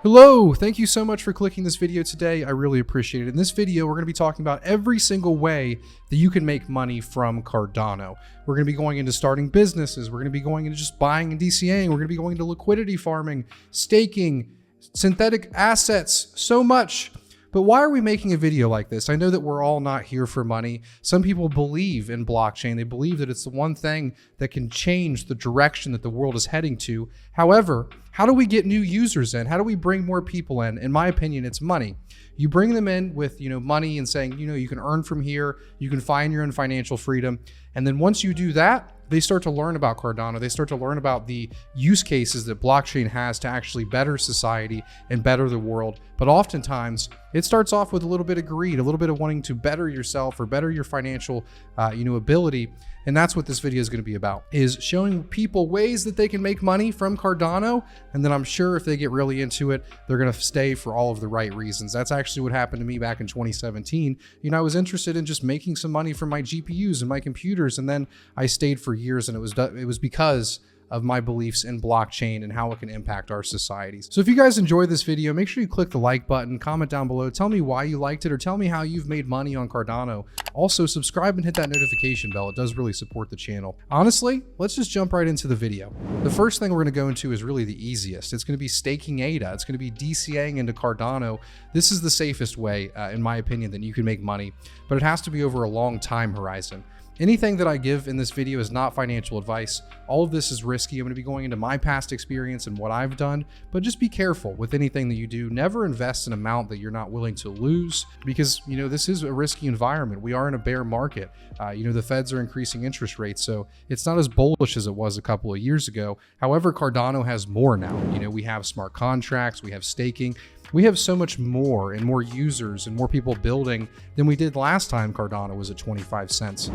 Hello, thank you so much for clicking this video today. I really appreciate it. In this video, we're going to be talking about every single way that you can make money from Cardano. We're going to be going into starting businesses. We're going to be going into just buying and DCAing. We're going to be going into liquidity farming, staking, synthetic assets, so much. But why are we making a video like this? I know that we're all not here for money. Some people believe in blockchain. They believe that it's the one thing that can change the direction that the world is heading to. However, how do we get new users in? How do we bring more people in? In my opinion, it's money. You bring them in with, money and saying, you can earn from here. You can find your own financial freedom. And then once you do that, they start to learn about Cardano. They start to learn about the use cases that blockchain has to actually better society and better the world. But oftentimes it starts off with a little bit of greed, a little bit of wanting to better yourself or better your financial, ability. And that's what this video is going to be about, is showing people ways that they can make money from Cardano. And then I'm sure if they get really into it, they're going to stay for all of the right reasons. That's actually what happened to me back in 2017. I was interested in just making some money from my GPUs and my computers. And then I stayed for years, and it was because of my beliefs in blockchain and how it can impact our societies. So if you guys enjoyed this video, make sure you click the like button, comment down below, tell me why you liked it, or tell me how you've made money on Cardano. Also, subscribe and hit that notification bell. It does really support the channel. Honestly, let's just jump right into the video. The first thing we're gonna go into is really the easiest. It's gonna be staking ADA. It's gonna be DCAing into Cardano. This is the safest way, in my opinion, that you can make money, but it has to be over a long time horizon. Anything that I give in this video is not financial advice. All of this is risky. I'm going to be going into my past experience and what I've done, but just be careful with anything that you do. Never invest an amount that you're not willing to lose, because, this is a risky environment. We are in a bear market. The feds are increasing interest rates, so it's not as bullish as it was a couple of years ago. However, Cardano has more now. We have smart contracts, we have staking. We have so much more and more users and more people building than we did last time Cardano was at 25 cents.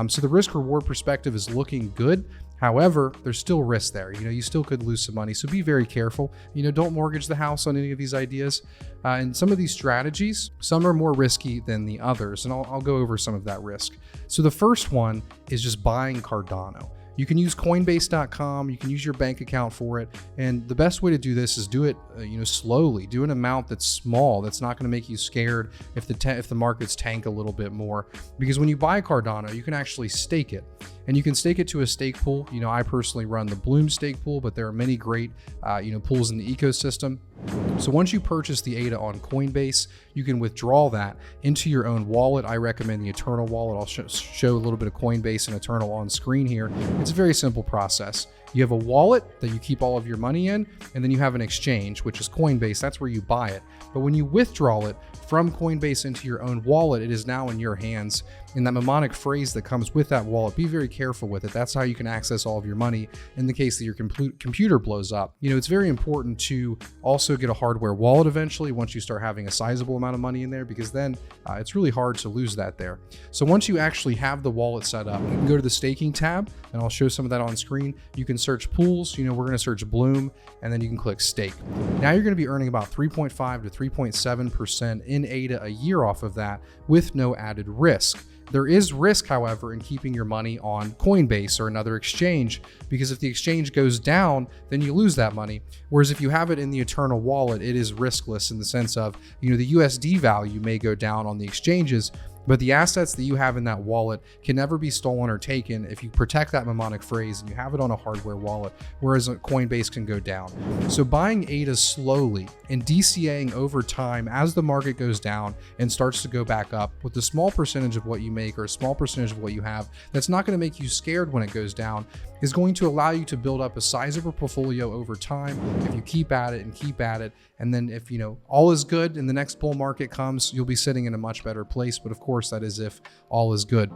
So the risk reward perspective is looking good. However, there's still risk there. You still could lose some money. So be very careful. Don't mortgage the house on any of these ideas. And some of these strategies, some are more risky than the others. And I'll go over some of that risk. So the first one is just buying Cardano. You can use Coinbase.com. You can use your bank account for it. And the best way to do this is do it, slowly. Do an amount that's small. That's not going to make you scared if the markets tank a little bit more. Because when you buy Cardano, you can actually stake it. And you can stake it to a stake pool. I personally run the Bloom stake pool, but there are many great, pools in the ecosystem. So once you purchase the ADA on Coinbase, you can withdraw that into your own wallet. I recommend the Eternal wallet. I'll show a little bit of Coinbase and Eternal on screen here. It's a very simple process. You have a wallet that you keep all of your money in, and then you have an exchange, which is Coinbase. That's where you buy it. But when you withdraw it from Coinbase into your own wallet, it is now in your hands. And that mnemonic phrase that comes with that wallet, be very careful with it. That's how you can access all of your money in the case that your computer blows up. It's very important to also get a hardware wallet eventually once you start having a sizable amount of money in there, because then it's really hard to lose that there. So once you actually have the wallet set up, you can go to the staking tab, and I'll show some of that on screen. You can search pools. We're going to search Bloom, and then you can click stake. Now you're going to be earning about 3.5 to 3.7% in ADA a year off of that with no added risk. There is risk, however, in keeping your money on Coinbase or another exchange, because if the exchange goes down, then you lose that money. Whereas if you have it in the Eternal wallet, it is riskless in the sense of, the USD value may go down on the exchanges, but the assets that you have in that wallet can never be stolen or taken if you protect that mnemonic phrase and you have it on a hardware wallet, whereas a Coinbase can go down. So buying ADA slowly and DCAing over time as the market goes down and starts to go back up with a small percentage of what you make or a small percentage of what you have, that's not going to make you scared when it goes down, is going to allow you to build up a sizable portfolio over time if you keep at it and keep at it. And then if, all is good and the next bull market comes, you'll be sitting in a much better place. But of course, that is if all is good.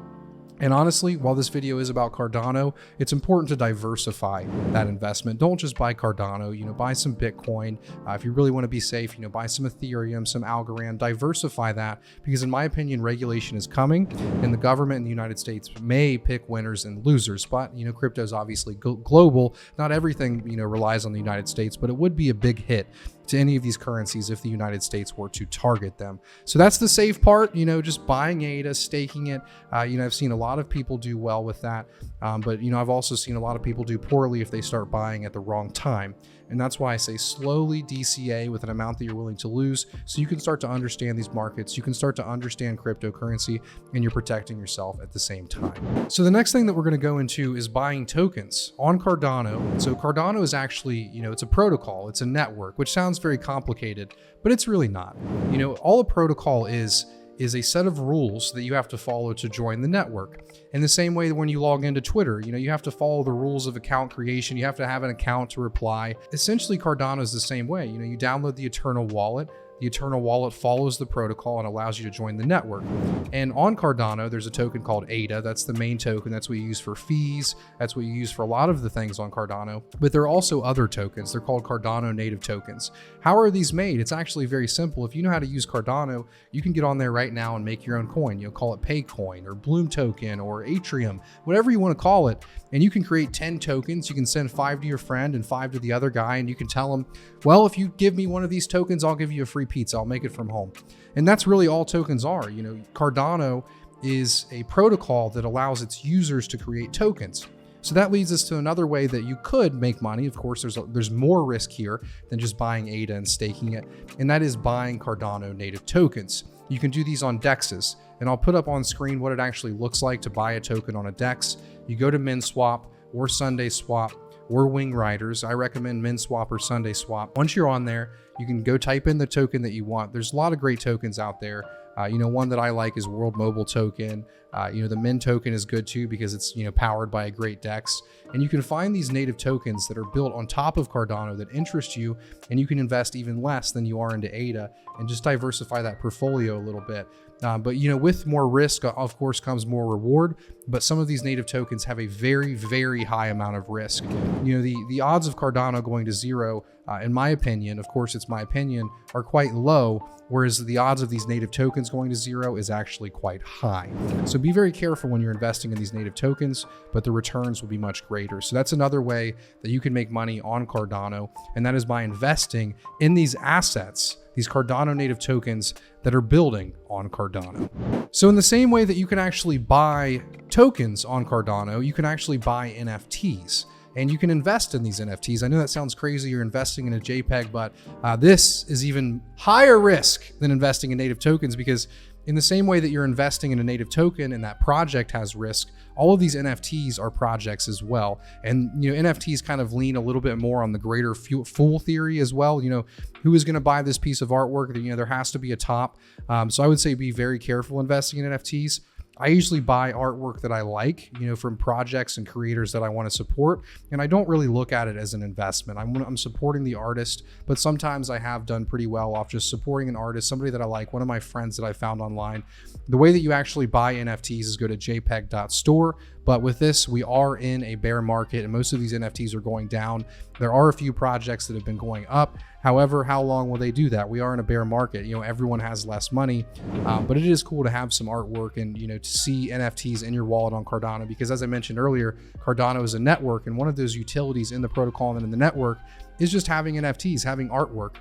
And honestly, while this video is about Cardano, it's important to diversify that investment. Don't just buy Cardano, buy some Bitcoin. If you really want to be safe, buy some Ethereum, some Algorand, diversify that, because in my opinion, regulation is coming and the government in the United States may pick winners and losers. But, crypto is obviously global. Not everything, relies on the United States, but it would be a big hit to any of these currencies if the United States were to target them. So that's the safe part, just buying ADA, staking it. I've seen a lot of people do well with that. But I've also seen a lot of people do poorly if they start buying at the wrong time. And that's why I say slowly DCA with an amount that you're willing to lose, so you can start to understand these markets, you can start to understand cryptocurrency, and you're protecting yourself at the same time. So the next thing that we're going to go into is buying tokens on Cardano. So Cardano is actually, it's a protocol, it's a network, which sounds very complicated, but it's really not. All a protocol is a set of rules that you have to follow to join the network. In the same way that when you log into Twitter, you have to follow the rules of account creation. You have to have an account to reply. Essentially, Cardano is the same way. You download the Eternal wallet. The Eternal wallet follows the protocol and allows you to join the network. And on Cardano, there's a token called ADA. That's the main token. That's what you use for fees. That's what you use for a lot of the things on Cardano. But there are also other tokens. They're called Cardano native tokens. How are these made? It's actually very simple. If you know how to use Cardano, you can get on there right now and make your own coin. You'll call it Paycoin or Bloom token or Atrium, whatever you want to call it. And you can create 10 tokens. You can send 5 to your friend and 5 to the other guy. And you can tell them, well, if you give me one of these tokens, I'll give you a free pizza. I'll make it from home. And that's really all tokens are. Cardano is a protocol that allows its users to create tokens. So that leads us to another way that you could make money. Of course, there's more risk here than just buying ADA and staking it, and that is buying Cardano native tokens. You can do these on DEXs, and I'll put up on screen what it actually looks like to buy a token on a DEX. You go to MinSwap or SundaeSwap or Wing Riders. I recommend MinSwap or SundaeSwap. Once you're on there, you can go type in the token that you want. There's a lot of great tokens out there. One that I like is World Mobile Token. The Min token is good too because it's powered by a great DEX. And you can find these native tokens that are built on top of Cardano that interest you, and you can invest even less than you are into ADA and just diversify that portfolio a little bit. But with more risk, of course, comes more reward. But some of these native tokens have a very, very high amount of risk. The odds of Cardano going to zero, in my opinion, of course, it's my opinion, are quite low. Whereas the odds of these native tokens going to zero is actually quite high. So be very careful when you're investing in these native tokens, but the returns will be much greater. So that's another way that you can make money on Cardano, and that is by investing in these assets, these Cardano native tokens that are building on Cardano. So in the same way that you can actually buy tokens on Cardano, you can actually buy NFTs. And you can invest in these NFTs. I know that sounds crazy, you're investing in a JPEG, but this is even higher risk than investing in native tokens, because in the same way that you're investing in a native token and that project has risk, all of these NFTs are projects as well. And NFTs kind of lean a little bit more on the greater fool theory as well. Who is going to buy this piece of artwork? There has to be a top. So I would say be very careful investing in NFTs. I usually buy artwork that I like, from projects and creators that I want to support. And I don't really look at it as an investment. I'm supporting the artist, but sometimes I have done pretty well off just supporting an artist, somebody that I like, one of my friends that I found online. The way that you actually buy NFTs is go to jpeg.store. But with this, we are in a bear market and most of these NFTs are going down. There are a few projects that have been going up. However, how long will they do that? We are in a bear market. Everyone has less money, but it is cool to have some artwork and, to see NFTs in your wallet on Cardano, because as I mentioned earlier, Cardano is a network, and one of those utilities in the protocol and in the network is just having NFTs, having artwork.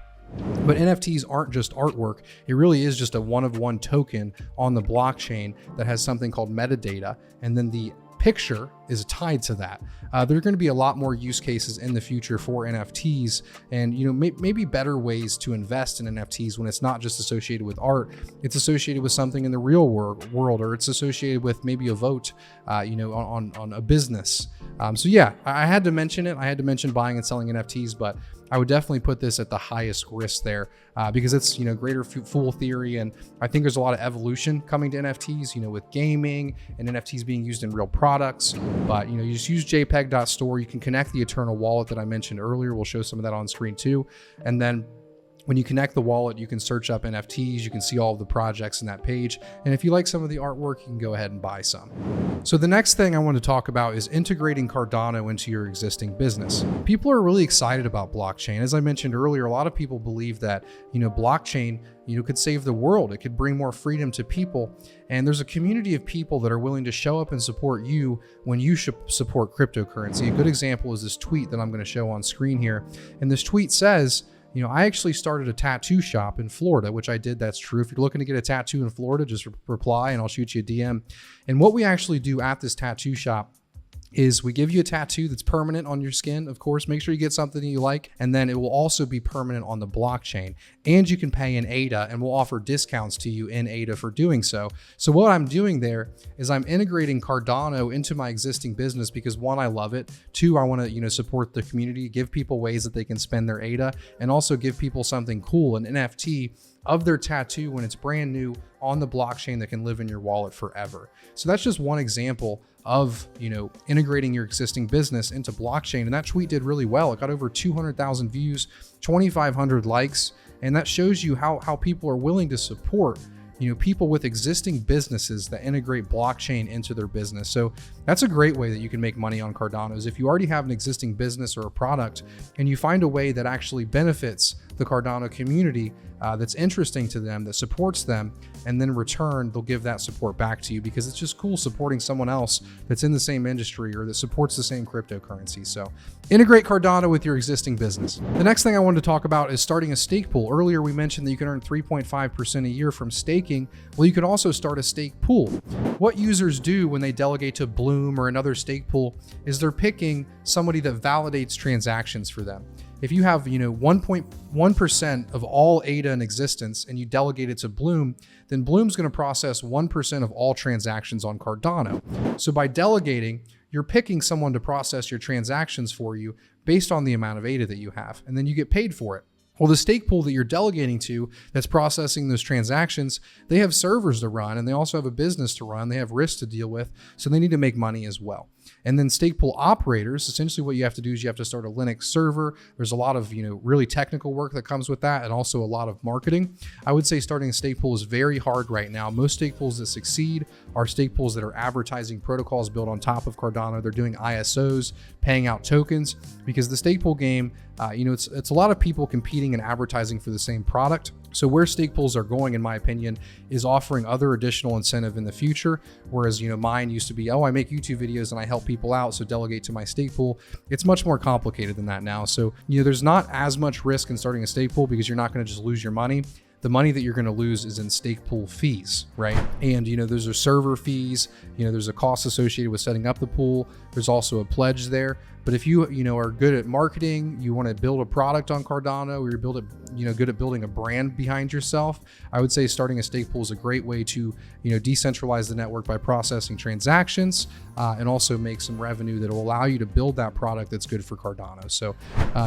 But NFTs aren't just artwork. It really is just a one-of-one token on the blockchain that has something called metadata, and then the picture is tied to that. There are going to be a lot more use cases in the future for NFTs, and maybe better ways to invest in NFTs when it's not just associated with art. It's associated with something in the real world, or it's associated with maybe a vote, on a business. So yeah, I had to mention it. I had to mention buying and selling NFTs, but I would definitely put this at the highest risk there, because it's greater fool theory, and I think there's a lot of evolution coming to NFTs, with gaming and NFTs being used in real products. But you just use jpeg.store. You can connect the Eternal wallet that I mentioned earlier. We'll show some of that on screen too, and then when you connect the wallet, you can search up NFTs. You can see all of the projects in that page. And if you like some of the artwork, you can go ahead and buy some. So the next thing I want to talk about is integrating Cardano into your existing business. People are really excited about blockchain. As I mentioned earlier, a lot of people believe that, blockchain, could save the world. It could bring more freedom to people. And there's a community of people that are willing to show up and support you when you support cryptocurrency. A good example is this tweet that I'm going to show on screen here. And this tweet says, I actually started a tattoo shop in Florida, which I did. That's true. If you're looking to get a tattoo in Florida, just reply and I'll shoot you a DM. And what we actually do at this tattoo shop is we give you a tattoo that's permanent on your skin. Of course, make sure you get something that you like, and then it will also be permanent on the blockchain, and you can pay in ADA, and we'll offer discounts to you in ADA for doing so. So what I'm doing there is I'm integrating Cardano into my existing business because one, I love it. Two, I want to, support the community, give people ways that they can spend their ADA, and also give people something cool, an NFT of their tattoo when it's brand new on the blockchain that can live in your wallet forever. So that's just one example of, integrating your existing business into blockchain. And that tweet did really well. It got over 200,000 views, 2,500 likes. And that shows you how people are willing to support, people with existing businesses that integrate blockchain into their business. So that's a great way that you can make money on Cardano, is if you already have an existing business or a product and you find a way that actually benefits the Cardano community, that's interesting to them, that supports them, and then in return, they'll give that support back to you because it's just cool supporting someone else that's in the same industry or that supports the same cryptocurrency. So integrate Cardano with your existing business. The next thing I wanted to talk about is starting a stake pool. Earlier, we mentioned that you can earn 3.5% a year from staking. Well, you can also start a stake pool. What users do when they delegate to Bloom or another stake pool is they're picking somebody that validates transactions for them. If you have, 1.1% of all ADA in existence and you delegate it to Bloom, then Bloom's going to process 1% of all transactions on Cardano. So by delegating, you're picking someone to process your transactions for you based on the amount of ADA that you have, and then you get paid for it. Well, the stake pool that you're delegating to that's processing those transactions, they have servers to run and they also have a business to run. They have risks to deal with, so they need to make money as well. And then stake pool operators, essentially what you have to do is you have to start a Linux server. There's a lot of, really technical work that comes with that, and also a lot of marketing. I would say starting a stake pool is very hard right now. Most stake pools that succeed are stake pools that are advertising protocols built on top of Cardano. They're doing ISOs, paying out tokens, because the stake pool game, it's a lot of people competing and advertising for the same product. So where stake pools are going, in my opinion, is offering other additional incentive in the future. Whereas, mine used to be, I make YouTube videos and I help people out, so delegate to my stake pool. It's much more complicated than that now. So, there's not as much risk in starting a stake pool because you're not going to just lose your money. The money that you're going to lose is in stake pool fees, right? And, those are server fees. There's a cost associated with setting up the pool. There's also a pledge there. But if you, are good at marketing, you want to build a product on Cardano, or you're good at building a brand behind yourself, I would say starting a stake pool is a great way to, decentralize the network by processing transactions, and also make some revenue that will allow you to build that product that's good for Cardano. So,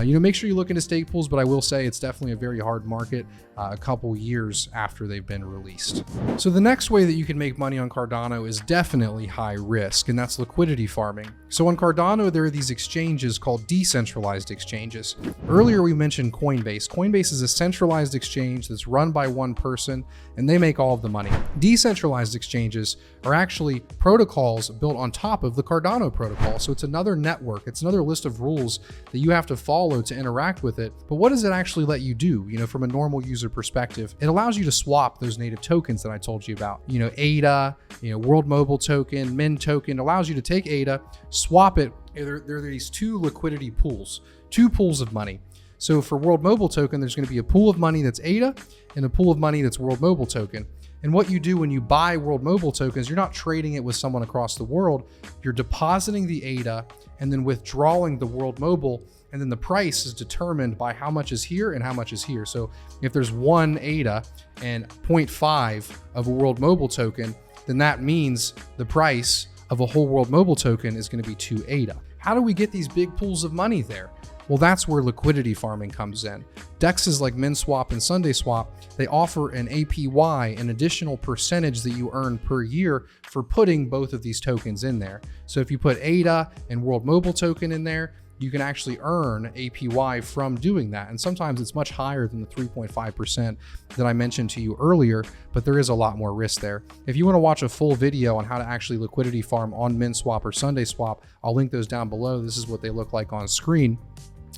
make sure you look into stake pools, but I will say it's definitely a very hard market a couple years after they've been released. So the next way that you can make money on Cardano is definitely high risk, and that's liquidity farming. So on Cardano, there are these exchanges called decentralized exchanges. Earlier, we mentioned Coinbase. Coinbase is a centralized exchange that's run by one person, and they make all of the money. Decentralized exchanges are actually protocols built on top of the Cardano protocol. So it's another network. It's another list of rules that you have to follow to interact with it. But what does it actually let you do, from a normal user perspective? It allows you to swap those native tokens that I told you about. ADA, World Mobile Token, Min Token, allows you to take ADA, swap it. There are these two liquidity pools, two pools of money. So for World Mobile Token, there's going to be a pool of money that's ADA and a pool of money that's World Mobile Token. And what you do when you buy World Mobile tokens, you're not trading it with someone across the world. You're depositing the ADA and then withdrawing the World Mobile, and then the price is determined by how much is here and how much is here. So if there's one ADA and 0.5 of a World Mobile token, then that means the price of a whole World Mobile token is going to be 2 ADA. How do we get these big pools of money there? Well, that's where liquidity farming comes in. DEXs like MinSwap and SundaeSwap, they offer an APY, an additional percentage that you earn per year for putting both of these tokens in there. So if you put ADA and World Mobile Token in there, you can actually earn APY from doing that. And sometimes it's much higher than the 3.5% that I mentioned to you earlier, but there is a lot more risk there. If you want to watch a full video on how to actually liquidity farm on MinSwap or SundaeSwap, I'll link those down below. This is what they look like on screen.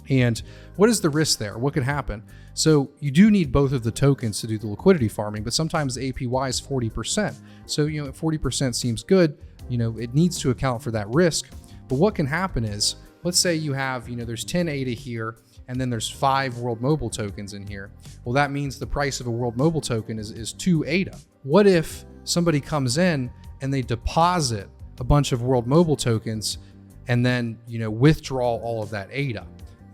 And what is the risk there? What could happen? So you do need both of the tokens to do the liquidity farming, but sometimes the APY is 40%. So, 40% seems good. It needs to account for that risk. But what can happen is, let's say you have, there's 10 ADA here and then there's 5 World Mobile tokens in here. Well, that means the price of a World Mobile token is 2 ADA. What if somebody comes in and they deposit a bunch of World Mobile tokens and then, withdraw all of that ADA?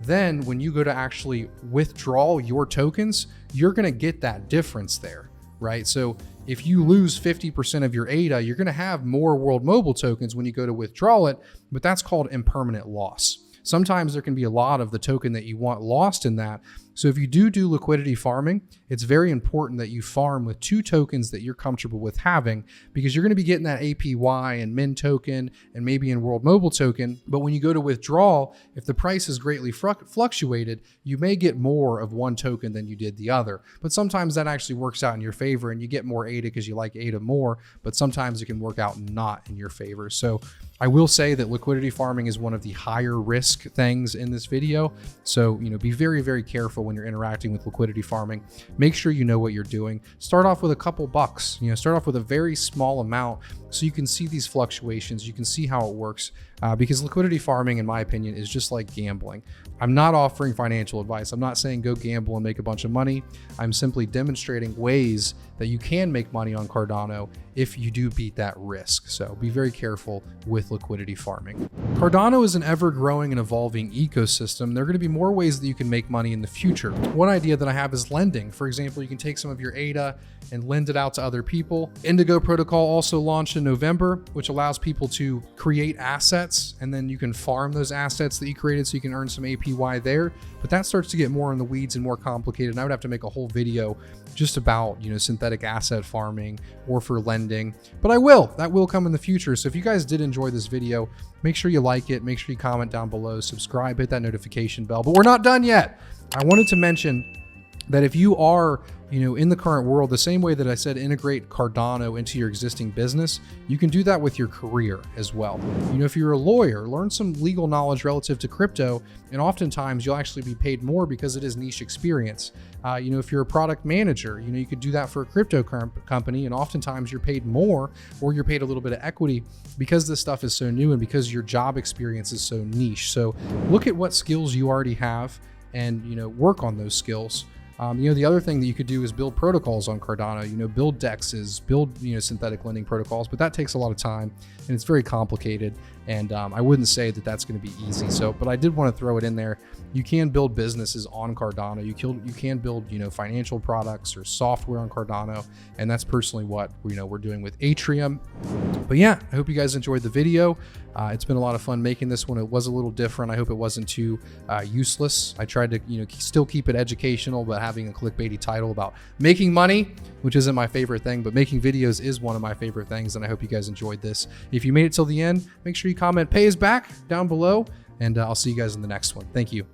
Then when you go to actually withdraw your tokens, you're going to get that difference there, right? So if you lose 50% of your ADA, you're going to have more World Mobile tokens when you go to withdraw it, but that's called impermanent loss. Sometimes there can be a lot of the token that you want lost in that. So if you do liquidity farming, it's very important that you farm with 2 tokens that you're comfortable with having, because you're going to be getting that APY and Min token and maybe in World Mobile token. But when you go to withdraw, if the price is greatly fluctuated, you may get more of one token than you did the other. But sometimes that actually works out in your favor and you get more ADA because you like ADA more, but sometimes it can work out not in your favor. So I will say that liquidity farming is one of the higher risk things in this video. So, be very, very careful when you're interacting with liquidity farming. Make sure you know what you're doing. Start off with a couple bucks, start off with a very small amount so you can see these fluctuations. You can see how it works, because liquidity farming, in my opinion, is just like gambling. I'm not offering financial advice. I'm not saying go gamble and make a bunch of money. I'm simply demonstrating ways that you can make money on Cardano if you do beat that risk. So be very careful with liquidity farming. Cardano is an ever-growing and evolving ecosystem. There are going to be more ways that you can make money in the future. One idea that I have is lending. For example, you can take some of your ADA and lend it out to other people. Indigo Protocol also launched in November, which allows people to create assets, and then you can farm those assets that you created so you can earn some APY there. But that starts to get more in the weeds and more complicated, and I would have to make a whole video just about synthetic asset farming or for lending. But that will come in the future. So if you guys did enjoy this video, make sure you like it, make sure you comment down below, subscribe, hit that notification bell. But we're not done yet. I wanted to mention that if you are in the current world, the same way that I said integrate Cardano into your existing business, you can do that with your career as well. If you're a lawyer, learn some legal knowledge relative to crypto, and oftentimes you'll actually be paid more because it is niche experience. If you're a product manager, you could do that for a crypto company, and oftentimes you're paid more, or you're paid a little bit of equity because this stuff is so new and because your job experience is so niche. So look at what skills you already have and work on those skills. The other thing that you could do is build protocols on Cardano, build DEXs, build, synthetic lending protocols, but that takes a lot of time and it's very complicated. And I wouldn't say that that's going to be easy. but I did want to throw it in there. You can build businesses on Cardano. You can build, financial products or software on Cardano. And that's personally what, we're doing with Atrium. But yeah, I hope you guys enjoyed the video. It's been a lot of fun making this one. It was a little different. I hope it wasn't too useless. I tried to, still keep it educational, but having a clickbaity title about making money, which isn't my favorite thing, but making videos is one of my favorite things. And I hope you guys enjoyed this. If you made it till the end, make sure you comment "pays back" down below, and I'll see you guys in the next one. Thank you.